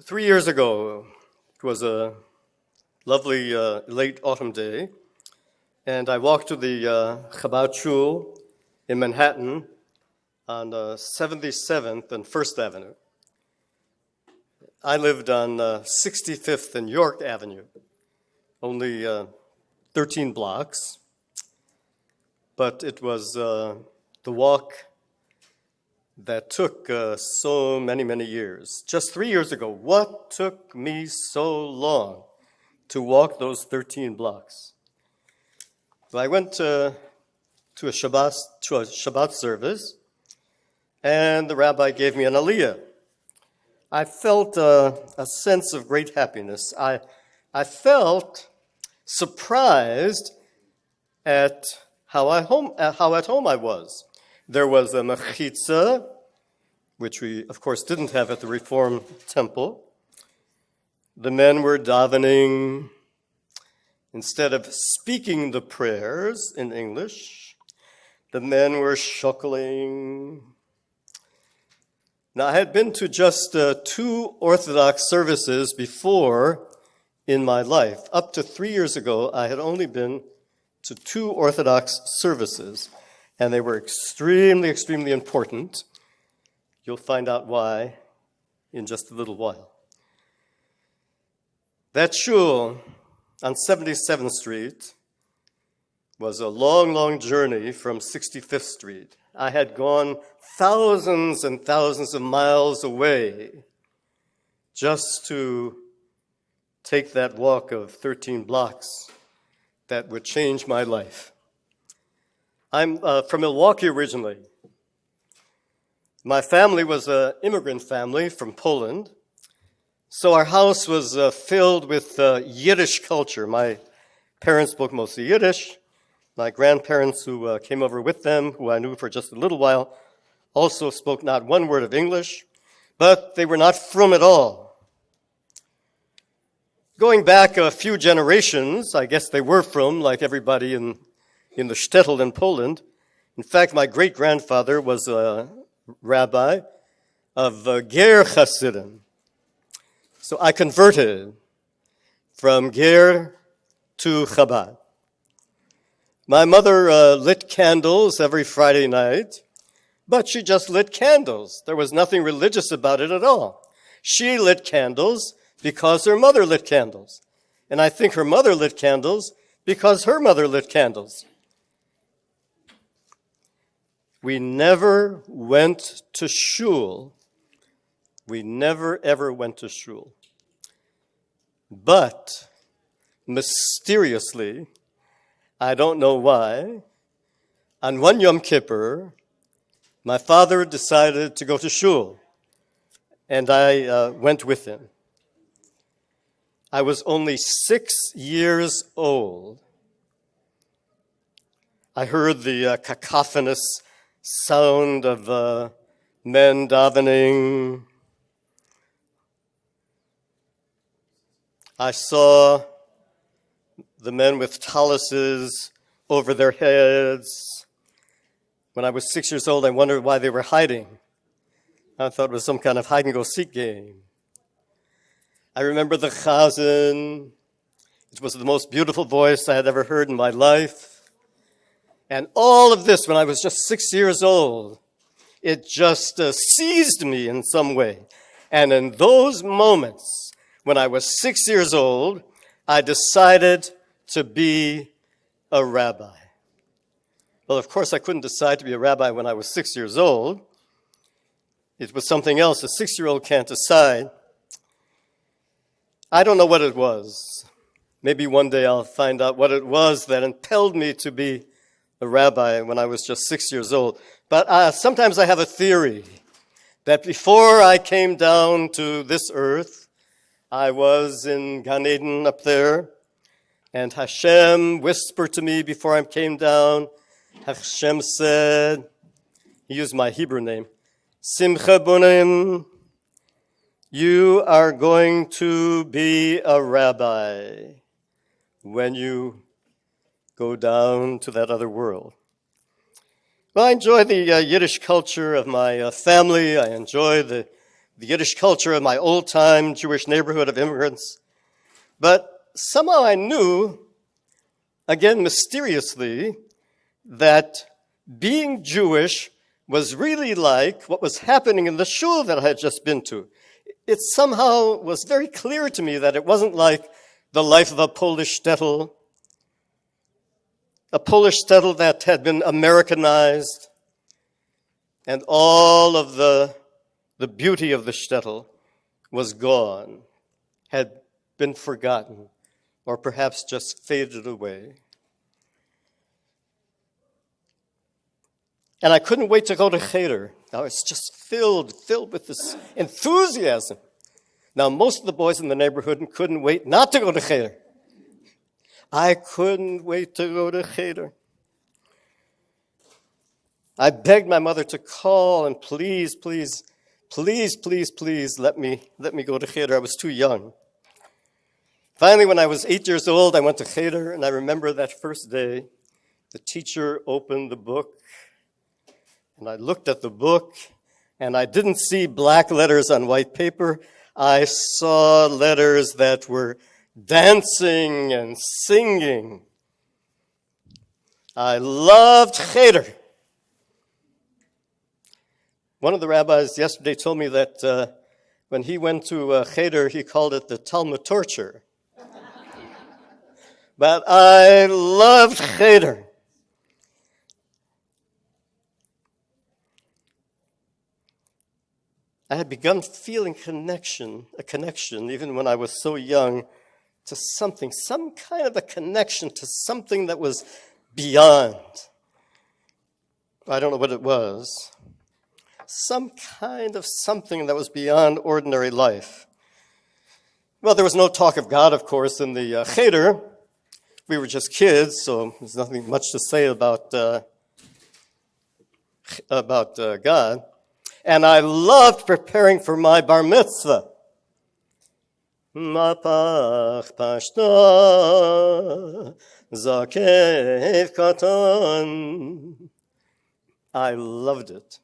3 years ago, it was a lovely late autumn day, and I walked to the Chabad shul in Manhattan on 77th and 1st Avenue. I lived on 65th and York Avenue, only 13 blocks, but it was the walk that took so many years. Just 3 years ago, what took me so long to walk those 13 blocks? Well, I went to a Shabbat service, and the rabbi gave me an aliyah. I felt a sense of great happiness. I felt surprised at how at home I was. There was a mechitza, which we, of course, didn't have at the Reform Temple. The men were davening. Instead of speaking the prayers in English, the men were shuckling. Now, I had been to just 2 Orthodox services before in my life. Up to 3 years ago, I had only been to 2 Orthodox services, and they were extremely important. You'll find out why in just a little while. That shul on 77th Street was a long journey from 65th Street. I had gone thousands and thousands of miles away just to take that walk of 13 blocks that would change my life. I'm from Milwaukee originally. My family was an immigrant family from Poland, so our house was filled with Yiddish culture. My parents spoke mostly Yiddish. My grandparents who came over with them, who I knew for just a little while, also spoke not one word of English, but they were not frum at all. Going back a few generations, I guess they were frum, like everybody in the shtetl in Poland. In fact, my great-grandfather was a rabbi of Ger Hasidim. So I converted from Ger to Chabad. My mother lit candles every Friday night, but she just lit candles. There was nothing religious about it at all. She lit candles because her mother lit candles. And I think her mother lit candles because her mother lit candles. We never went to shul. We never, ever went to shul. But mysteriously, I don't know why, on one Yom Kippur, my father decided to go to shul, and I went with him. I was only 6 years old. I heard the cacophonous sound of men davening. I saw the men with taluses over their heads. When I was 6 years old, I wondered why they were hiding. I thought it was some kind of hide-and-go-seek game. I remember the chazan. It was the most beautiful voice I had ever heard in my life. And all of this, when I was just 6 years old, it just seized me in some way. And in those moments, when I was 6 years old, I decided to be a rabbi. Well, of course, I couldn't decide to be a rabbi when I was 6 years old. It was something else a 6-year-old can't decide. I don't know what it was. Maybe one day I'll find out what it was that impelled me to be a rabbi when I was just 6 years old. But sometimes I have a theory that before I came down to this earth, I was in Gan Eden up there, and Hashem whispered to me before I came down. Hashem said, he used my Hebrew name, Simcha Bonim, you are going to be a rabbi when you go down to that other world. Well, I enjoy the Yiddish culture of my family. I enjoy the the Yiddish culture of my old-time Jewish neighborhood of immigrants. But somehow I knew, again mysteriously, that being Jewish was really like what was happening in the shul that I had just been to. It somehow was very clear to me that it wasn't like the life of a Polish shtetl that had been Americanized, and all of the beauty of the shtetl was gone, had been forgotten, or perhaps just faded away. And I couldn't wait to go to Cheder. I was just filled with this enthusiasm. Now, most of the boys in the neighborhood couldn't wait not to go to Cheder. I couldn't wait to go to Cheder. I begged my mother to call and please let me go to Cheder. I was too young. Finally, when I was 8 years old, I went to Cheder, and I remember that first day, the teacher opened the book, and I looked at the book, and I didn't see black letters on white paper. I saw letters that were dancing and singing. I loved Cheder. One of the rabbis yesterday told me that when he went to Cheder, he called it the Talmud torture. But I loved Cheder. I had begun feeling a connection, even when I was so young, to something, some kind of a connection to something that was beyond. I don't know what it was. Some kind of something that was beyond ordinary life. Well, there was no talk of God, of course, in the Cheder. We were just kids, so there's nothing much to say about God. And I loved preparing for my bar mitzvah. Mapach pashta zakev katan. I loved it.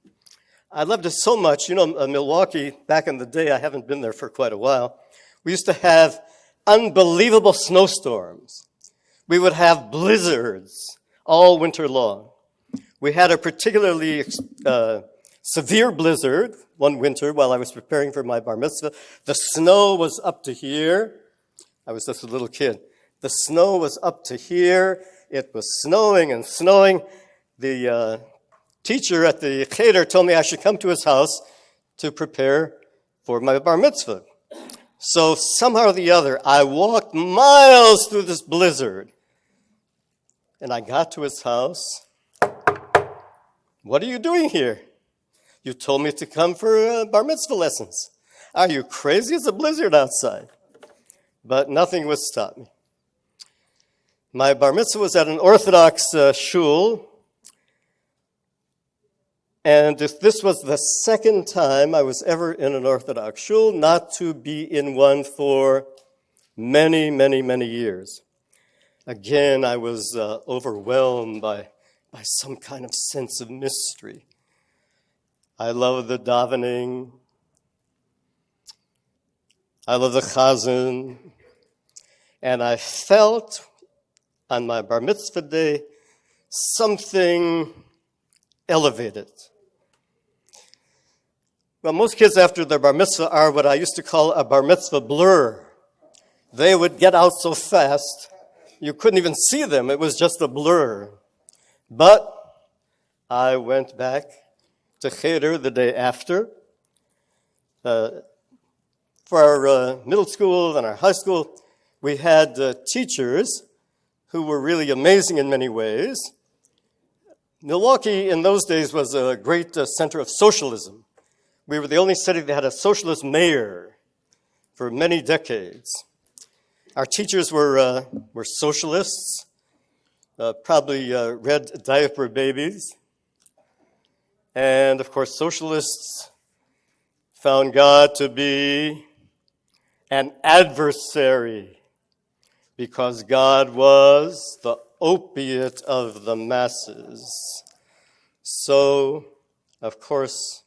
I loved it so much. You know, Milwaukee, back in the day, I haven't been there for quite a while, we used to have unbelievable snowstorms. We would have blizzards all winter long. We had a particularly severe blizzard one winter while I was preparing for my bar mitzvah. The snow was up to here. I was just a little kid. The snow was up to here. It was snowing and snowing. The teacher at the Cheder told me I should come to his house to prepare for my bar mitzvah. So somehow or the other, I walked miles through this blizzard. And I got to his house. What are you doing here? You told me to come for bar mitzvah lessons. Are you crazy? It's a blizzard outside. But nothing would stop me. My bar mitzvah was at an orthodox shul. And this was the second time I was ever in an orthodox shul, not to be in one for many, many, many years. Again, I was overwhelmed by some kind of sense of mystery. I love the davening. I love the chazan. And I felt on my bar mitzvah day something elevated. Well, most kids after their bar mitzvah are what I used to call a bar mitzvah blur. They would get out so fast, you couldn't even see them. It was just a blur. But I went back to Cheder the day after. For our middle school and our high school, we had teachers who were really amazing in many ways. Milwaukee in those days was a great center of socialism. We were the only city that had a socialist mayor for many decades. Our teachers were socialists, probably red diaper babies. And, of course, socialists found God to be an adversary because God was the opiate of the masses. So, of course,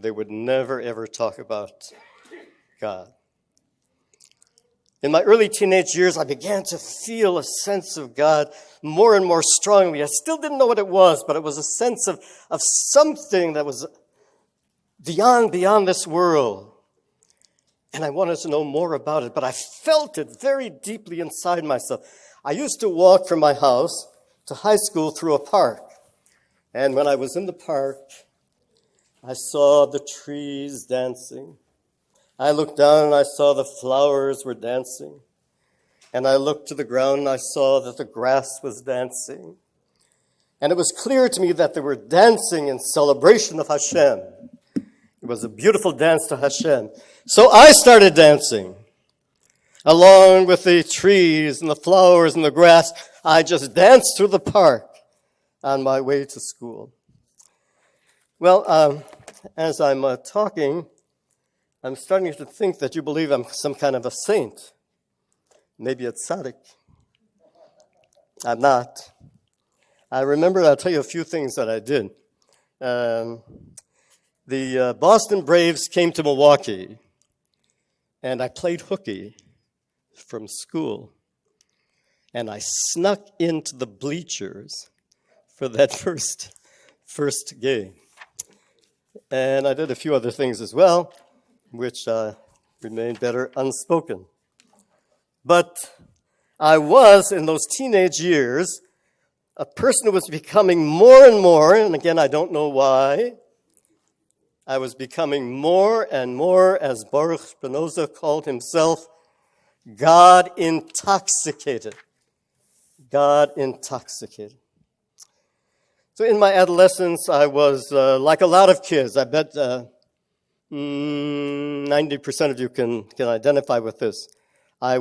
they would never, ever talk about God. In my early teenage years, I began to feel a sense of God more and more strongly. I still didn't know what it was, but it was a sense of something that was beyond this world. And I wanted to know more about it, but I felt it very deeply inside myself. I used to walk from my house to high school through a park. And when I was in the park, I saw the trees dancing. I looked down and I saw the flowers were dancing. And I looked to the ground and I saw that the grass was dancing. And it was clear to me that they were dancing in celebration of Hashem. It was a beautiful dance to Hashem. So I started dancing. Along with the trees and the flowers and the grass, I just danced through the park on my way to school. Well, as I'm talking, I'm starting to think that you believe I'm some kind of a saint. Maybe a tzaddik. I'm not. I'll tell you a few things that I did. The Boston Braves came to Milwaukee, and I played hooky from school. And I snuck into the bleachers for that first game. And I did a few other things as well, which remained better unspoken. But I was, in those teenage years, a person who was becoming more and more, and again, I don't know why, I was becoming more and more, as Baruch Spinoza called himself, God intoxicated. God intoxicated. So in my adolescence, I was like a lot of kids. I bet 90% of you can identify with this. I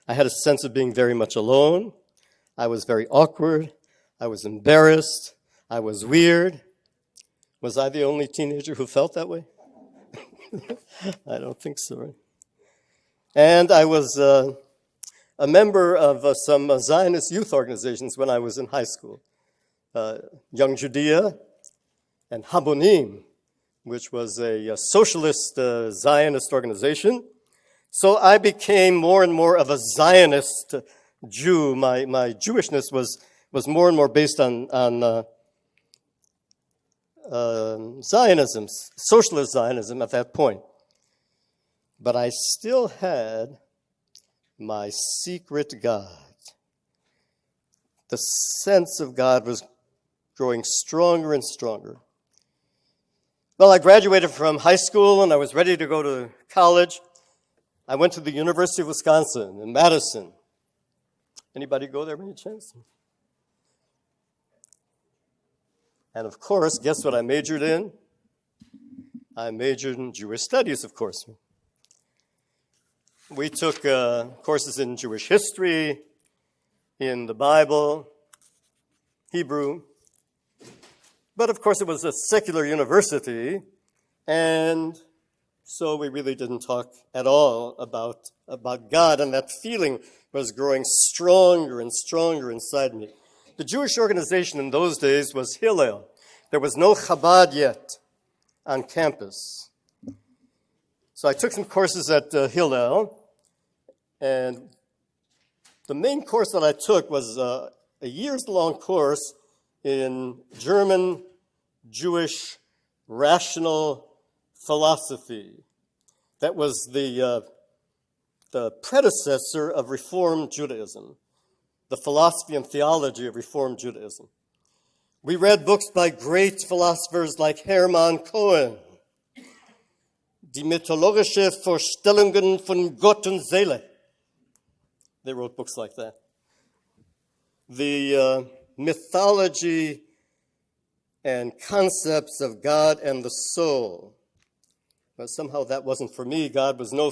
had a sense of being very much alone. I was very awkward. I was embarrassed. I was weird. Was I the only teenager who felt that way? I don't think so. Right? And I was a member of some Zionist youth organizations when I was in high school. Young Judea and Habonim, which was a socialist Zionist organization. So I became more and more of a Zionist Jew. My Jewishness was more and more based on Zionism, socialist Zionism at that point. But I still had my secret God. The sense of God was growing stronger and stronger. Well, I graduated from high school and I was ready to go to college. I went to the University of Wisconsin in Madison. Anybody go there by any chance? And of course, guess what I majored in? I majored in Jewish studies, of course. We took courses in Jewish history, in the Bible, Hebrew. But of course, it was a secular university, and so we really didn't talk at all about God, and that feeling was growing stronger and stronger inside me. The Jewish organization in those days was Hillel. There was no Chabad yet on campus. So I took some courses at Hillel, and the main course that I took was a years-long course in German Jewish rational philosophy. That was the predecessor of Reform Judaism, the philosophy and theology of Reform Judaism. We read books by great philosophers like Hermann Cohen, Die mythologische Vorstellungen von Gott und Seele. They wrote books like that. The mythology and concepts of God and the soul. But somehow that wasn't for me. God was no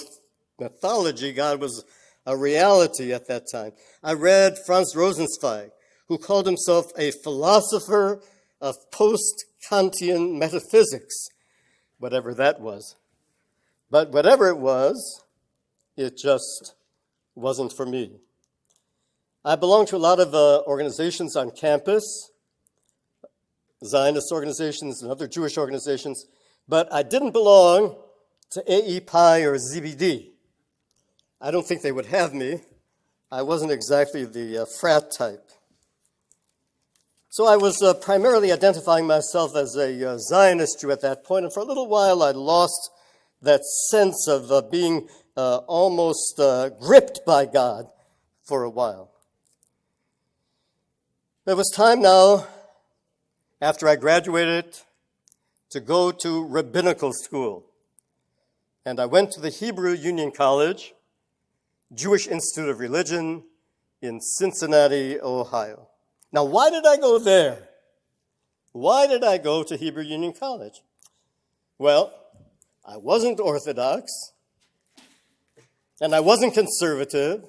mythology. God was a reality at that time. I read Franz Rosenzweig, who called himself a philosopher of post-Kantian metaphysics, whatever that was. But whatever it was, it just wasn't for me. I belonged to a lot of organizations on campus. Zionist organizations and other Jewish organizations, but I didn't belong to AEPI or ZBD. I don't think they would have me. I wasn't exactly the frat type. So I was primarily identifying myself as a Zionist Jew at that point, and for a little while I lost that sense of being almost gripped by God for a while. It was time now, after I graduated, to go to rabbinical school. And I went to the Hebrew Union College, Jewish Institute of Religion in Cincinnati, Ohio. Now, why did I go there? Why did I go to Hebrew Union College? Well, I wasn't Orthodox, and I wasn't conservative,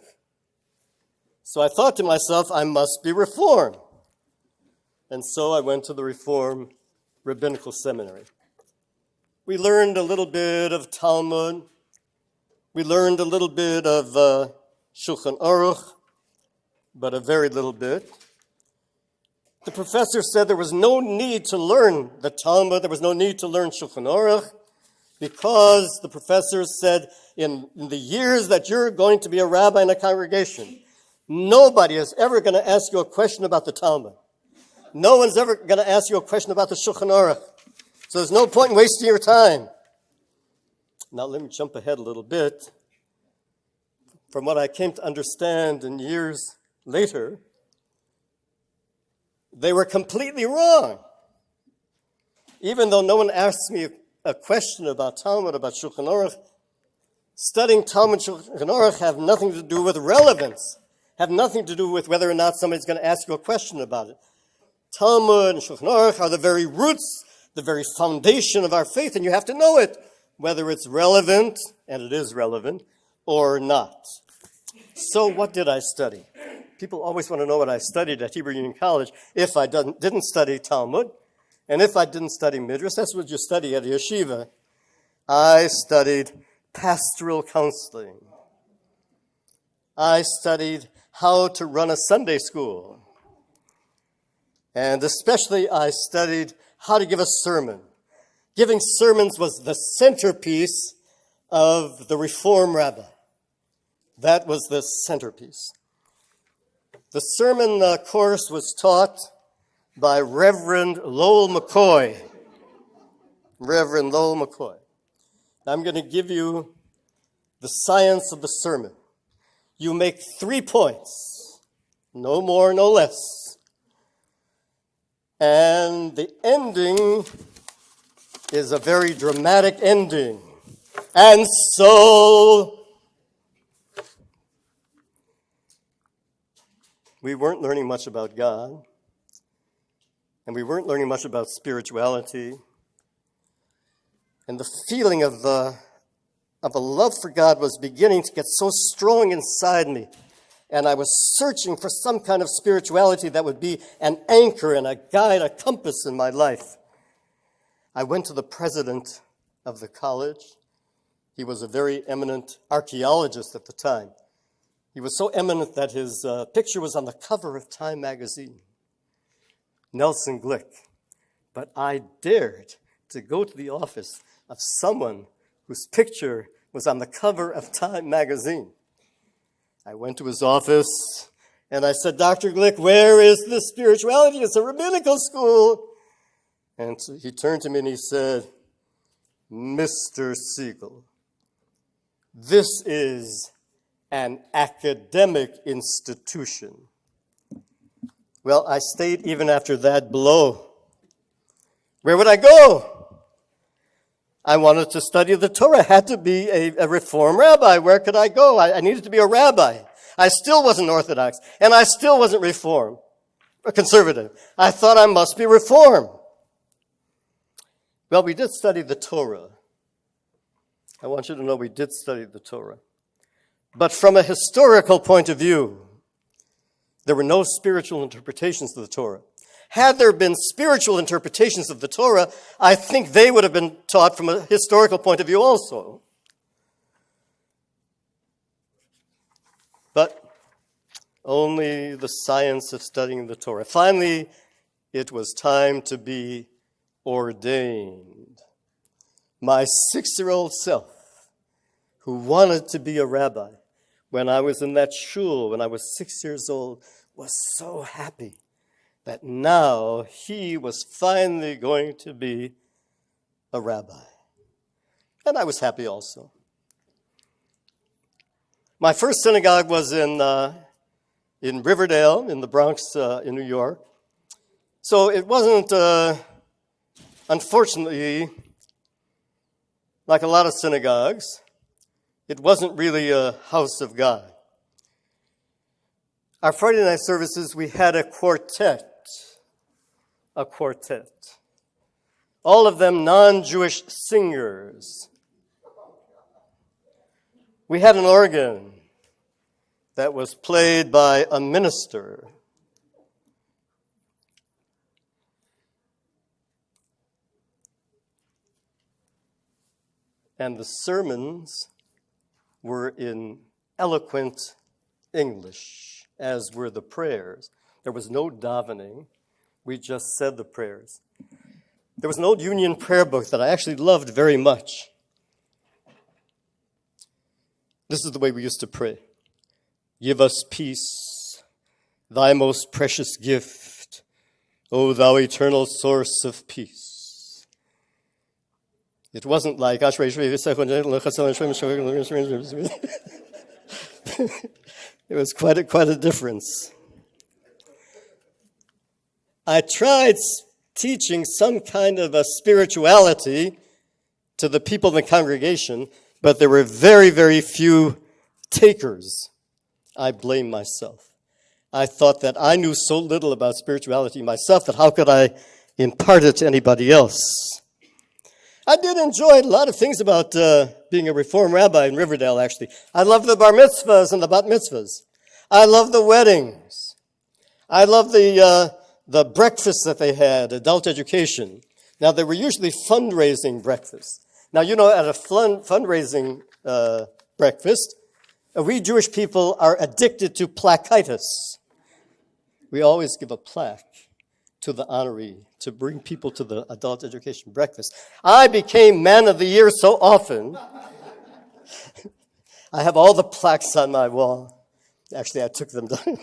so I thought to myself, I must be Reform. And so I went to the Reform Rabbinical Seminary. We learned a little bit of Talmud. We learned a little bit of Shulchan Aruch, but a very little bit. The professor said there was no need to learn the Talmud, there was no need to learn Shulchan Aruch, because the professor said in the years that you're going to be a rabbi in a congregation, nobody is ever going to ask you a question about the Talmud. No one's ever going to ask you a question about the Shulchan Aruch. So there's no point in wasting your time. Now let me jump ahead a little bit. From what I came to understand in years later, they were completely wrong. Even though no one asked me a question about Talmud, about Shulchan Aruch, studying Talmud and Shulchan Aruch have nothing to do with relevance, have nothing to do with whether or not somebody's going to ask you a question about it. Talmud and Shulchan Aruch are the very roots, the very foundation of our faith, and you have to know it, whether it's relevant, and it is relevant, or not. So what did I study? People always want to know what I studied at Hebrew Union College if I didn't study Talmud, and if I didn't study Midrash. That's what you study at a yeshiva. I studied pastoral counseling. I studied how to run a Sunday school. And especially I studied how to give a sermon. Giving sermons was the centerpiece of the Reform Rabbi. That was the centerpiece. The sermon course was taught by Reverend Lowell McCoy. Reverend Lowell McCoy. I'm going to give you the science of the sermon. You make 3 points, no more, no less. And the ending is a very dramatic ending. And so we weren't learning much about God, and we weren't learning much about spirituality, and the feeling of a love for God was beginning to get so strong inside me, and I was searching for some kind of spirituality that would be an anchor and a guide, a compass in my life. I went to the president of the college. He was a very eminent archaeologist at the time. He was so eminent that his picture was on the cover of Time magazine. Nelson Glick. But I dared to go to the office of someone whose picture was on the cover of Time magazine. I went to his office and I said, Dr. Glick, where is the spirituality? It's a rabbinical school. And he turned to me and he said, Mr. Siegel, this is an academic institution. Well, I stayed even after that blow. Where would I go? I wanted to study the Torah. I had to be a Reform rabbi. Where could I go? I needed to be a rabbi. I still wasn't Orthodox, and I still wasn't Reform, or conservative. I thought I must be Reform. Well, we did study the Torah. I want you to know we did study the Torah. But from a historical point of view, there were no spiritual interpretations of the Torah. Had there been spiritual interpretations of the Torah, I think they would have been taught from a historical point of view also. But only the science of studying the Torah. Finally, it was time to be ordained. My 6-year-old self, who wanted to be a rabbi when I was in that shul, when I was 6 years old, was so happy that now he was finally going to be a rabbi. And I was happy also. My first synagogue was in Riverdale, in the Bronx, in New York. So it wasn't, unfortunately, like a lot of synagogues, it wasn't really a house of God. Our Friday night services, we had a quartet. All of them non-Jewish singers. We had an organ that was played by a minister. And the sermons were in eloquent English, as were the prayers. There was no davening. We just said the prayers. There was an old Union prayer book that I actually loved very much. This is the way we used to pray. Give us peace, thy most precious gift, O thou eternal source of peace. It wasn't like it was quite a difference. I tried teaching some kind of a spirituality to the people in the congregation, but there were very, very few takers. I blame myself. I thought that I knew so little about spirituality myself that how could I impart it to anybody else? I did enjoy a lot of things about being a Reform Rabbi in Riverdale, actually. I loved the bar mitzvahs and the bat mitzvahs. I loved the weddings. I loved the breakfasts that they had, adult education. Now, they were usually fundraising breakfasts. Now, you know, at a fundraising breakfast, we Jewish people are addicted to plaquitis. We always give a plaque to the honoree to bring people to the adult education breakfast. I became man of the year so often. I have all the plaques on my wall. Actually, I took them down.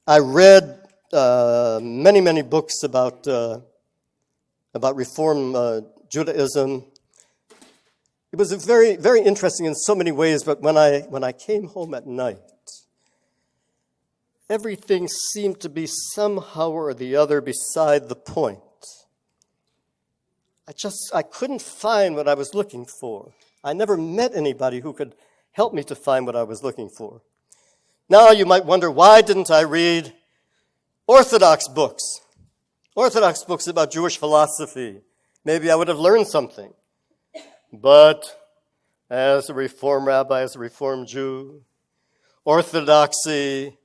I read many, many books about Reform Judaism. It was very, very interesting in so many ways, but when I came home at night, everything seemed to be somehow or the other beside the point. I couldn't find what I was looking for. I never met anybody who could help me to find what I was looking for. Now you might wonder, why didn't I read orthodox books about Jewish philosophy? Maybe I would have learned something. But as a Reform Rabbi, as a Reform Jew, orthodoxy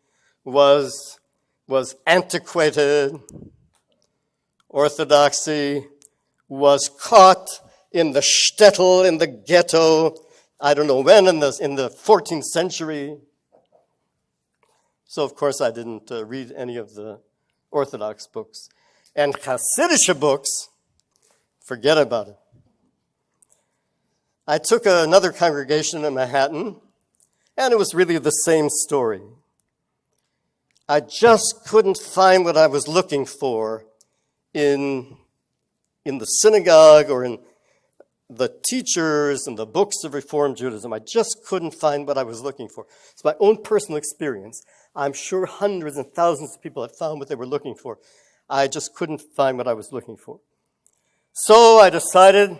was antiquated. Orthodoxy was caught in the shtetl, in the ghetto, I don't know when, in the 14th century. So, of course, I didn't read any of the Orthodox books. And Hassidic books, forget about it. I took another congregation in Manhattan, and it was really the same story. I just couldn't find what I was looking for in the synagogue or in the teachers and the books of Reform Judaism. I just couldn't find what I was looking for. It's my own personal experience. I'm sure hundreds and thousands of people have found what they were looking for. I just couldn't find what I was looking for. So I decided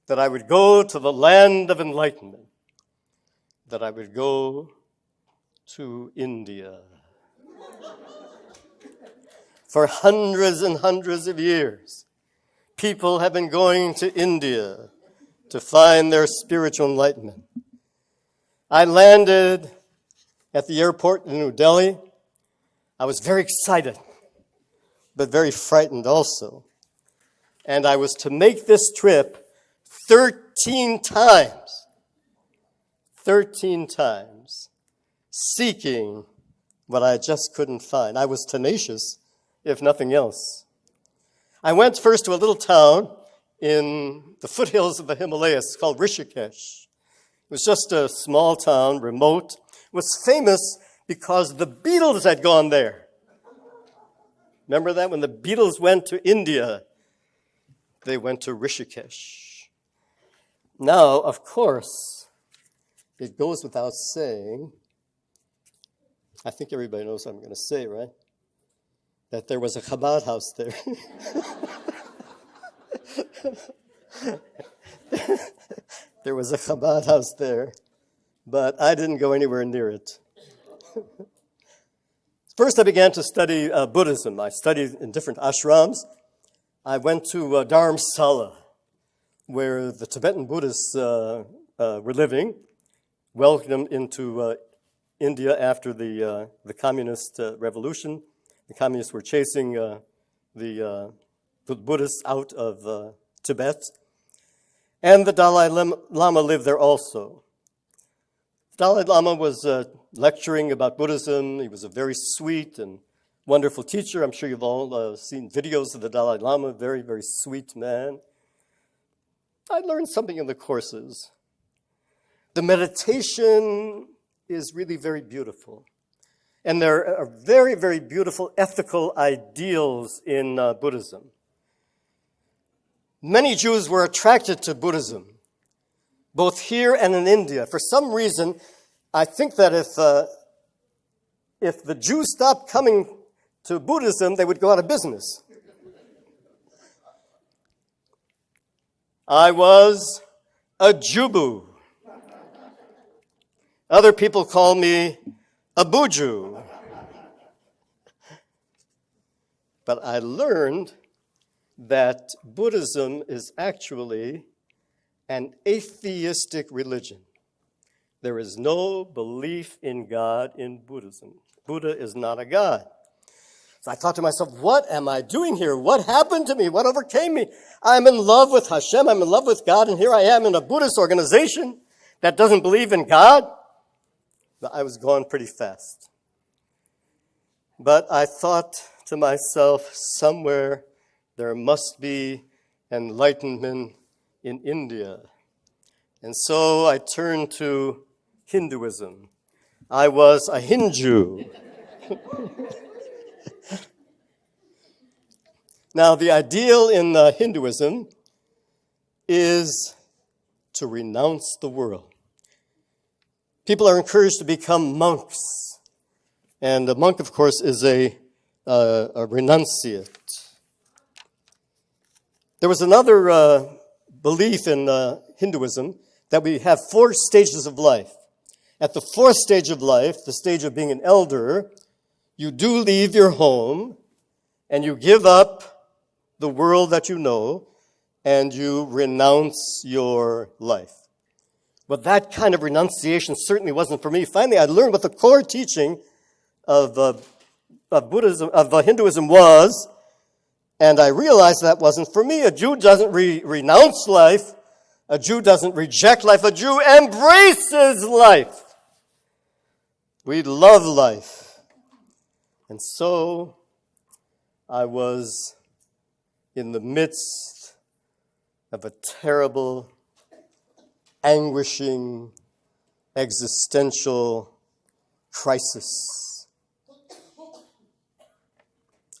that I would go to the land of enlightenment, that I would go to India. For hundreds and hundreds of years, people have been going to India to find their spiritual enlightenment. I landed at the airport in New Delhi. I was very excited, but very frightened also. And I was to make this trip 13 times. 13 times. seeking what I just couldn't find. I was tenacious, if nothing else. I went first to a little town in the foothills of the Himalayas called Rishikesh. It was just a small town, remote. It was famous because the Beatles had gone there. Remember that? When the Beatles went to India, they went to Rishikesh. Now, of course, it goes without saying, I think everybody knows what I'm going to say, right? That there was a Chabad house there. There was a Chabad house there, but I didn't go anywhere near it. First, I began to study Buddhism. I studied in different ashrams. I went to Dharamsala, where the Tibetan Buddhists were living, welcomed into India after the communist revolution. The communists were chasing the Buddhists out of Tibet. And the Dalai Lama lived there also. The Dalai Lama was lecturing about Buddhism. He was a very sweet and wonderful teacher. I'm sure you've all seen videos of the Dalai Lama, very, very sweet man. I learned something in the courses. The meditation is really very beautiful. And there are very, very beautiful ethical ideals in Buddhism. Many Jews were attracted to Buddhism, both here and in India. For some reason, I think that if the Jews stopped coming to Buddhism, they would go out of business. I was a Jubu. Other people call me a Buju. But I learned that Buddhism is actually an atheistic religion. There is no belief in God in Buddhism. Buddha is not a god. So I thought to myself, what am I doing here? What happened to me? What overcame me? I'm in love with Hashem. I'm in love with God. And here I am in a Buddhist organization that doesn't believe in God. But I was gone pretty fast. But I thought to myself, somewhere there must be enlightenment in India. And so I turned to Hinduism. I was a Hindu. Now, the ideal in Hinduism is to renounce the world. People are encouraged to become monks. And a monk, of course, is a renunciate. There was another belief in Hinduism that we have 4 stages of life. At the 4th stage of life, the stage of being an elder, you do leave your home and you give up the world that you know and you renounce your life. But that kind of renunciation certainly wasn't for me. Finally, I learned what the core teaching of Buddhism, of Hinduism was, and I realized that wasn't for me. A Jew doesn't renounce life. A Jew doesn't reject life. A Jew embraces life. We love life. And so I was in the midst of a terrible, anguishing, existential crisis.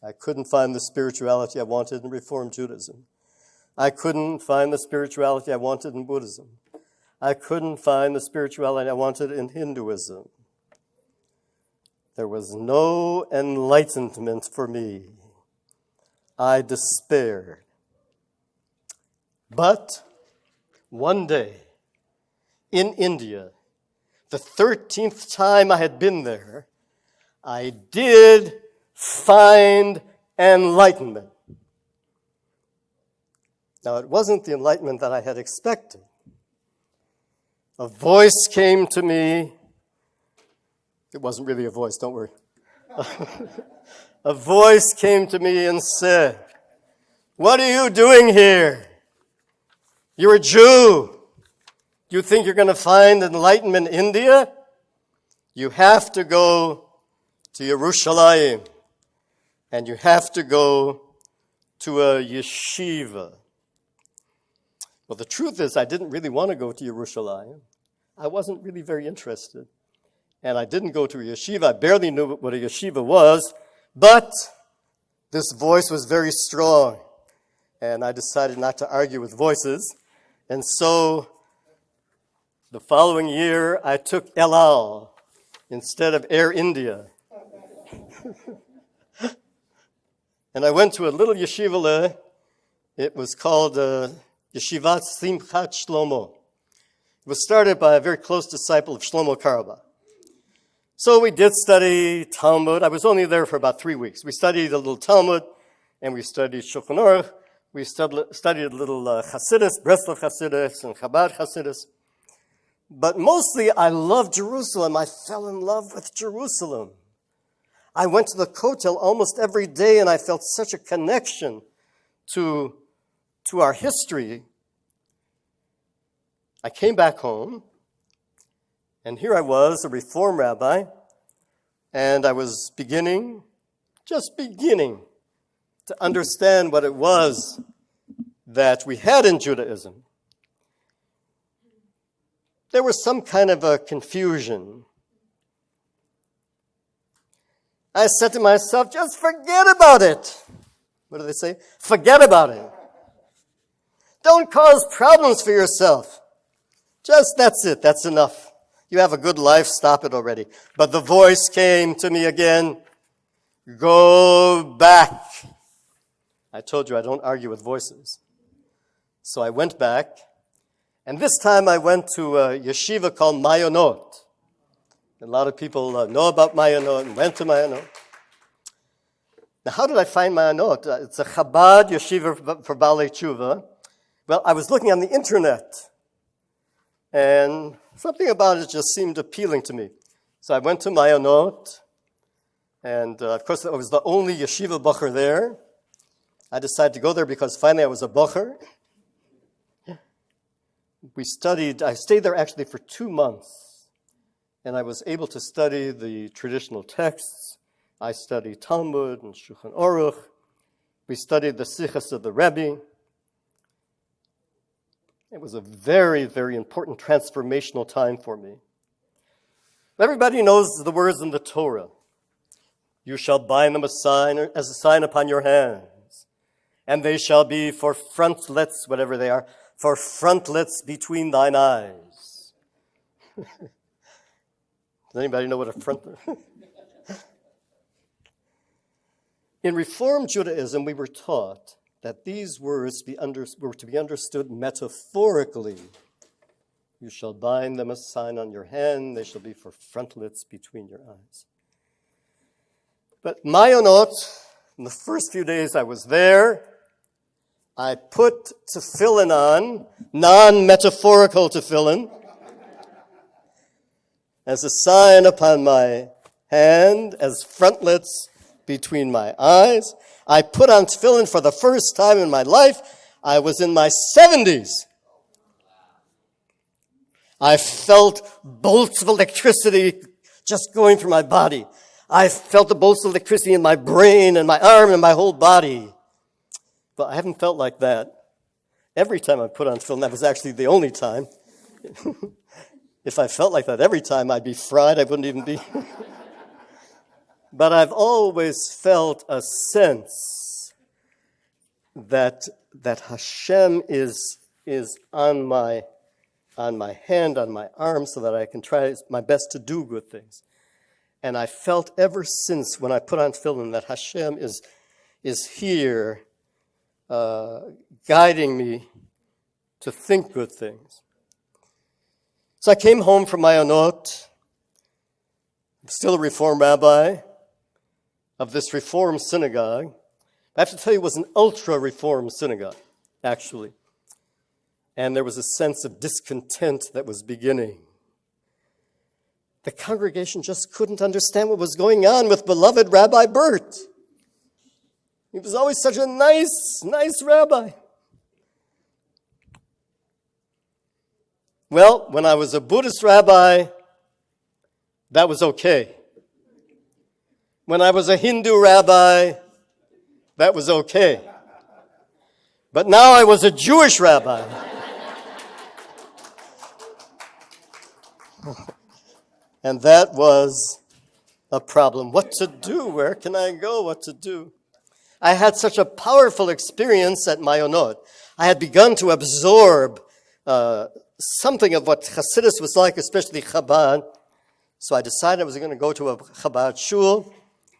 I couldn't find the spirituality I wanted in Reform Judaism. I couldn't find the spirituality I wanted in Buddhism. I couldn't find the spirituality I wanted in Hinduism. There was no enlightenment for me. I despaired. But one day, in India, the 13th time I had been there, I did find enlightenment. Now, it wasn't the enlightenment that I had expected. A voice came to me. It wasn't really a voice, don't worry. A voice came to me and said, "What are you doing here? You're a Jew. Do you think you're going to find enlightenment in India? you have to go to Yerushalayim, and you have to go to a yeshiva. Well, the truth is, I didn't really want to go to Yerushalayim. I wasn't really very interested. And I didn't go to a yeshiva. I barely knew what a yeshiva was, but this voice was very strong. And I decided not to argue with voices. And so the following year, I took El Al instead of Air India. And I went to a little yeshiva. It was called Yeshivat Simchat Shlomo. It was started by a very close disciple of Shlomo Karabach. So we did study Talmud. I was only there for about 3 weeks. We studied a little Talmud, and we studied Shulchan Aruch. We studied a little Hasidus, Breslov Hasidus, and Chabad Hasidus. But mostly, I loved Jerusalem. I fell in love with Jerusalem. I went to the Kotel almost every day, and I felt such a connection to our history. I came back home, and here I was, a Reform Rabbi, and I was just beginning to understand what it was that we had in Judaism. There was some kind of a confusion. I said to myself, just forget about it. What do they say? Forget about it. Don't cause problems for yourself. That's it. That's enough. You have a good life. Stop it already. But the voice came to me again. Go back. I told you I don't argue with voices. So I went back. And this time I went to a yeshiva called Mayonot. A lot of people know about Mayonot and went to Mayonot. Now, how did I find Mayonot? It's a Chabad yeshiva for Balei Tshuva. Well, I was looking on the internet, and something about it just seemed appealing to me. So I went to Mayonot, and of course, I was the only yeshiva bacher there. I decided to go there because finally I was a bacher. I stayed there actually for 2 months, and I was able to study the traditional texts. I studied Talmud and Shulchan Aruch. We studied the Sichos of the Rebbe. It was a very, very important transformational time for me. Everybody knows the words in the Torah. You shall bind them as a sign upon your hands, and they shall be for frontlets, whatever they are, for frontlets between thine eyes. Does anybody know what a frontlet is? In Reform Judaism, we were taught that these words were to be understood metaphorically. You shall bind them as a sign on your hand. They shall be for frontlets between your eyes. But Mayonot, in the first few days I was there, I put tefillin on, non-metaphorical tefillin, as a sign upon my hand, as frontlets between my eyes. I put on tefillin for the first time in my life. I was in my 70s. I felt bolts of electricity just going through my body. I felt the bolts of electricity in my brain and my arm and my whole body. But I haven't felt like that every time I put on tefillin. That was actually the only time. If I felt like that every time, I'd be fried. I wouldn't even be. But I've always felt a sense that Hashem is on my hand, on my arm, so that I can try my best to do good things. And I felt ever since when I put on tefillin that Hashem is here guiding me to think good things. So I came home from Mayonot, still a Reform Rabbi of this Reform synagogue. I have to tell you, it was an ultra-Reform synagogue, actually. And there was a sense of discontent that was beginning. The congregation just couldn't understand what was going on with beloved Rabbi Burt. He was always such a nice rabbi. Well, when I was a Buddhist rabbi, that was okay. When I was a Hindu rabbi, that was okay. But now I was a Jewish rabbi. And that was a problem. What to do? Where can I go? What to do? I had such a powerful experience at Mayonot. I had begun to absorb something of what Hasidus was like, especially Chabad. So I decided I was going to go to a Chabad shul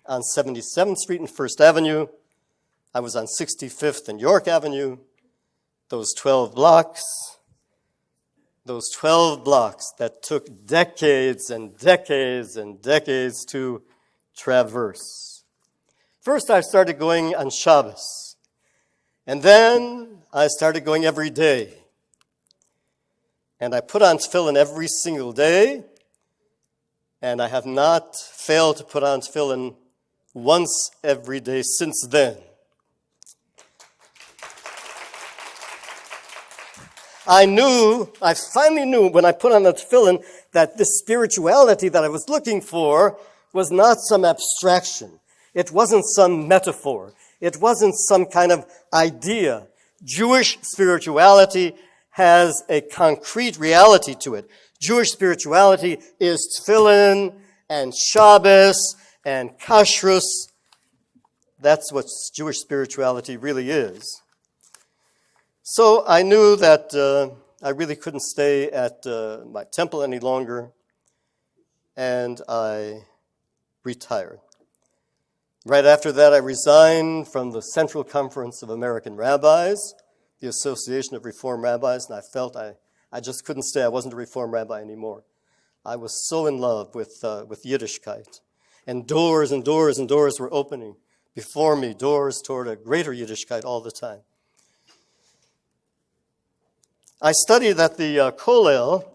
on 77th Street and 1st Avenue. I was on 65th and York Avenue. Those 12 blocks that took decades and decades and decades to traverse. First, I started going on Shabbos. And then I started going every day. And I put on tefillin every single day. And I have not failed to put on tefillin once every day since then. I finally knew when I put on the tefillin that this spirituality that I was looking for was not some abstraction. It wasn't some metaphor. It wasn't some kind of idea. Jewish spirituality has a concrete reality to it. Jewish spirituality is tefillin and Shabbos and kashrus. That's what Jewish spirituality really is. So I knew that I really couldn't stay at my temple any longer, and I retired. Right after that, I resigned from the Central Conference of American Rabbis, the Association of Reform Rabbis, and I felt I just couldn't stay. I wasn't a Reform Rabbi anymore. I was so in love with Yiddishkeit, and doors and doors and doors were opening before me, doors toward a greater Yiddishkeit all the time. I studied at the Kollel,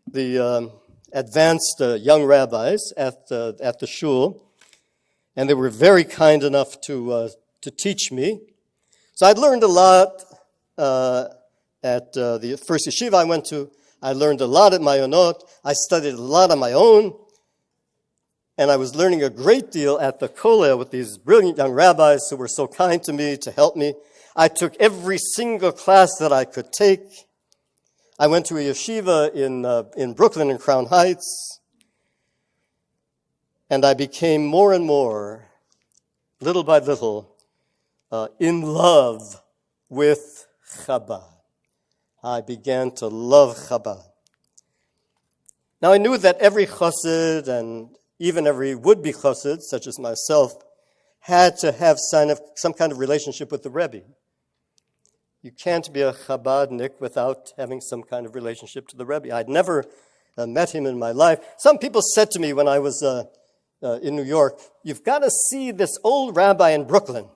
the advanced young rabbis at the shul, and they were very kind enough to teach me. So I'd learned a lot at the first yeshiva I went to. I learned a lot at Mayonot. I studied a lot on my own, and I was learning a great deal at the Kollel with these brilliant young rabbis who were so kind to me to help me. I took every single class that I could take. I went to a yeshiva in Brooklyn, in Crown Heights, and I became more and more, little by little, in love with Chabad. I began to love Chabad. Now I knew that every chassid and even every would-be chassid, such as myself, had to have some kind of relationship with the Rebbe. You can't be a Chabadnik without having some kind of relationship to the Rebbe. I'd never met him in my life. Some people said to me when I was in New York, "You've got to see this old rabbi in Brooklyn."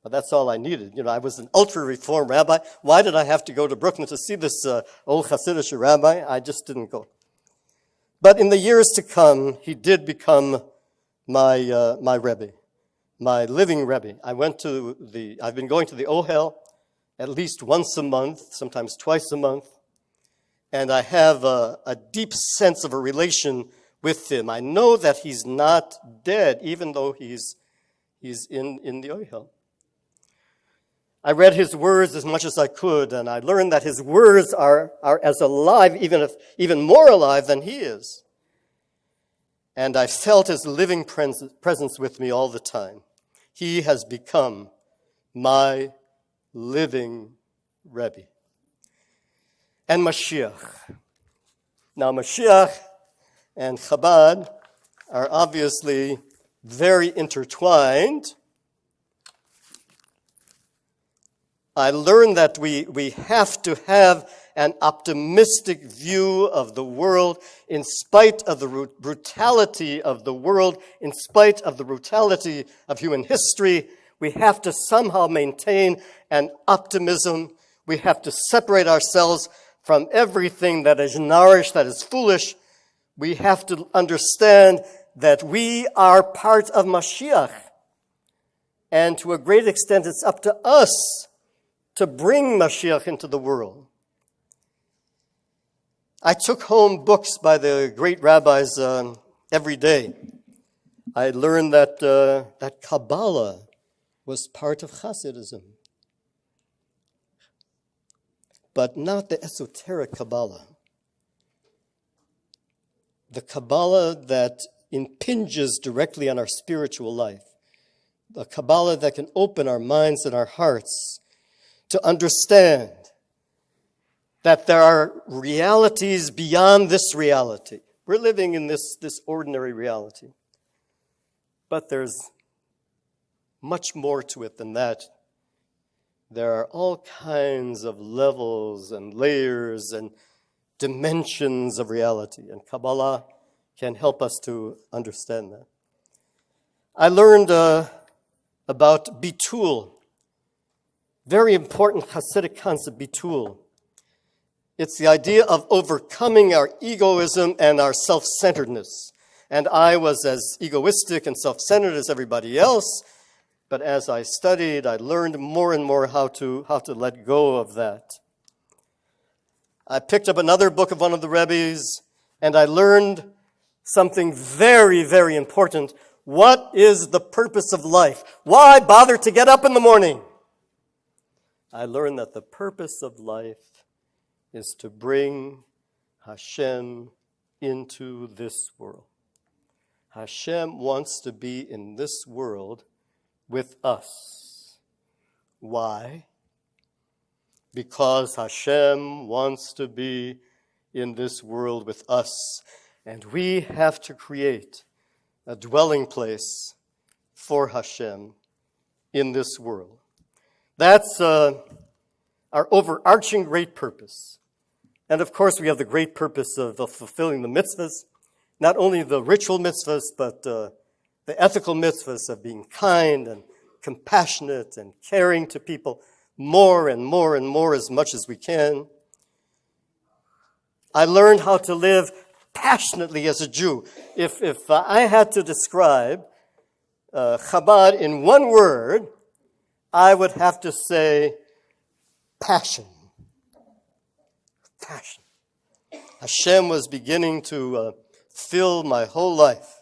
Well, that's all I needed. I was an ultra-reform rabbi. Why did I have to go to Brooklyn to see this old Hasidic rabbi? I just didn't go. But in the years to come, he did become my Rebbe, my living Rebbe. I've been going to the Ohel at least once a month, sometimes twice a month, and I have a deep sense of a relation with him. I know that he's not dead, even though he's in the Ohel. I read his words as much as I could, and I learned that his words are as alive, even more alive than he is. And I felt his living presence with me all the time. He has become my living Rebbe. And Mashiach. Now, Mashiach and Chabad are obviously very intertwined. I learned that we have to have an optimistic view of the world in spite of the brutality of the world, in spite of the brutality of human history. We have to somehow maintain an optimism. We have to separate ourselves from everything that is nourished, that is foolish. We have to understand that we are part of Mashiach. And to a great extent, it's up to us to bring Mashiach into the world. I took home books by the great rabbis every day. I learned that Kabbalah was part of Hasidism, but not the esoteric Kabbalah. The Kabbalah that impinges directly on our spiritual life. The Kabbalah that can open our minds and our hearts to understand that there are realities beyond this reality. We're living in this ordinary reality. But there's much more to it than that. There are all kinds of levels and layers and dimensions of reality, and Kabbalah can help us to understand that. I learned about bitul, very important Hassidic concept, bitul. It's the idea of overcoming our egoism and our self-centeredness. And I was as egoistic and self-centered as everybody else, but as I studied, I learned more and more how to let go of that. I picked up another book of one of the Rebbes, and I learned something very, very important. What is the purpose of life? Why bother to get up in the morning? I learned that the purpose of life is to bring Hashem into this world. Hashem wants to be in this world with us. Why? Because Hashem wants to be in this world with us, and we have to create a dwelling place for Hashem in this world. That's our overarching great purpose. And of course, we have the great purpose of fulfilling the mitzvahs, not only the ritual mitzvahs, but the ethical mitzvahs of being kind and compassionate and caring to people more and more and more as much as we can. I learned how to live passionately as a Jew. If I had to describe Chabad in one word, I would have to say passion. Passion. Hashem was beginning to fill my whole life.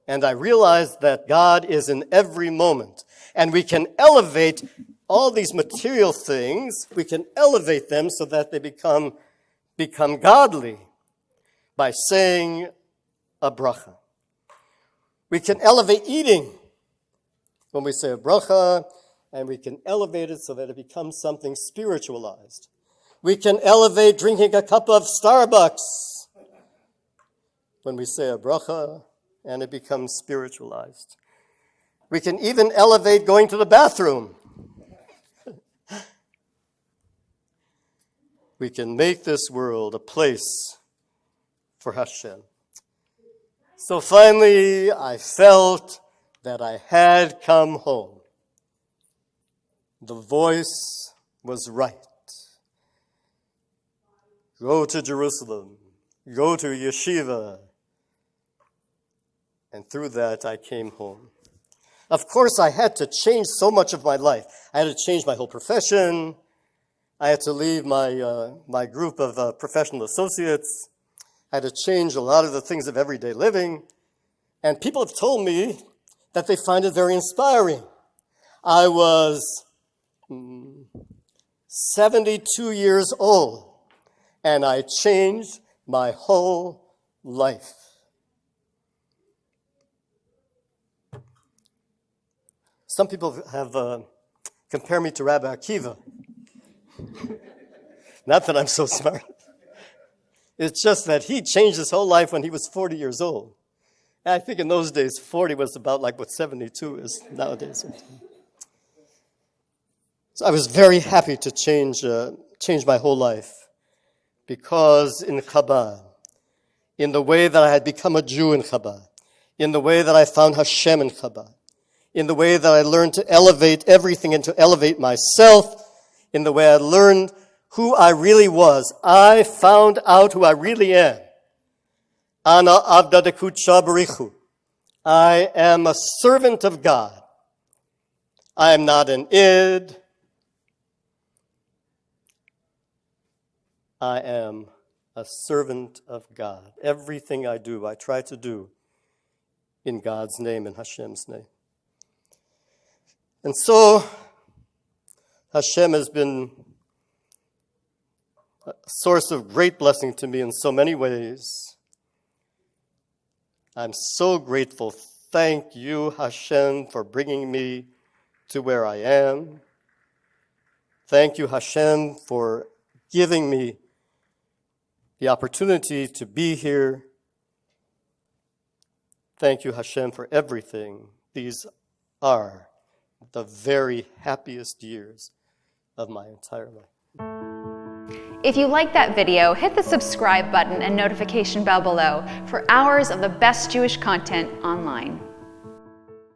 And I realized that God is in every moment. And we can elevate all these material things, we can elevate them so that they become godly by saying a bracha. We can elevate eating when we say a bracha, and we can elevate it so that it becomes something spiritualized. We can elevate drinking a cup of Starbucks when we say a bracha, and it becomes spiritualized. We can even elevate going to the bathroom. We can make this world a place for Hashem. So finally, I felt that I had come home. The voice was right. Go to Jerusalem. Go to yeshiva. And through that, I came home. Of course, I had to change so much of my life. I had to change my whole profession. I had to leave my group of professional associates. I had to change a lot of the things of everyday living. And people have told me that they find it very inspiring. I was 72 years old, and I changed my whole life. Some people have compared me to Rabbi Akiva. Not that I'm so smart. It's just that he changed his whole life when he was 40 years old. And I think in those days, 40 was about like what 72 is nowadays. So I was very happy to change my whole life, because in Chabad, in the way that I had become a Jew in Chabad, in the way that I found Hashem in Chabad, in the way that I learned to elevate everything and to elevate myself, in the way I learned who I really was. I found out who I really am. Ana avda dekutsha barichu. I am a servant of God. I am not an id. I am a servant of God. Everything I do, I try to do in God's name, in Hashem's name. And so, Hashem has been a source of great blessing to me in so many ways. I'm so grateful. Thank you, Hashem, for bringing me to where I am. Thank you, Hashem, for giving me the opportunity to be here. Thank you, Hashem, for everything. These are the very happiest years of my entire life. If you like that video, hit the subscribe button and notification bell below for hours of the best Jewish content online.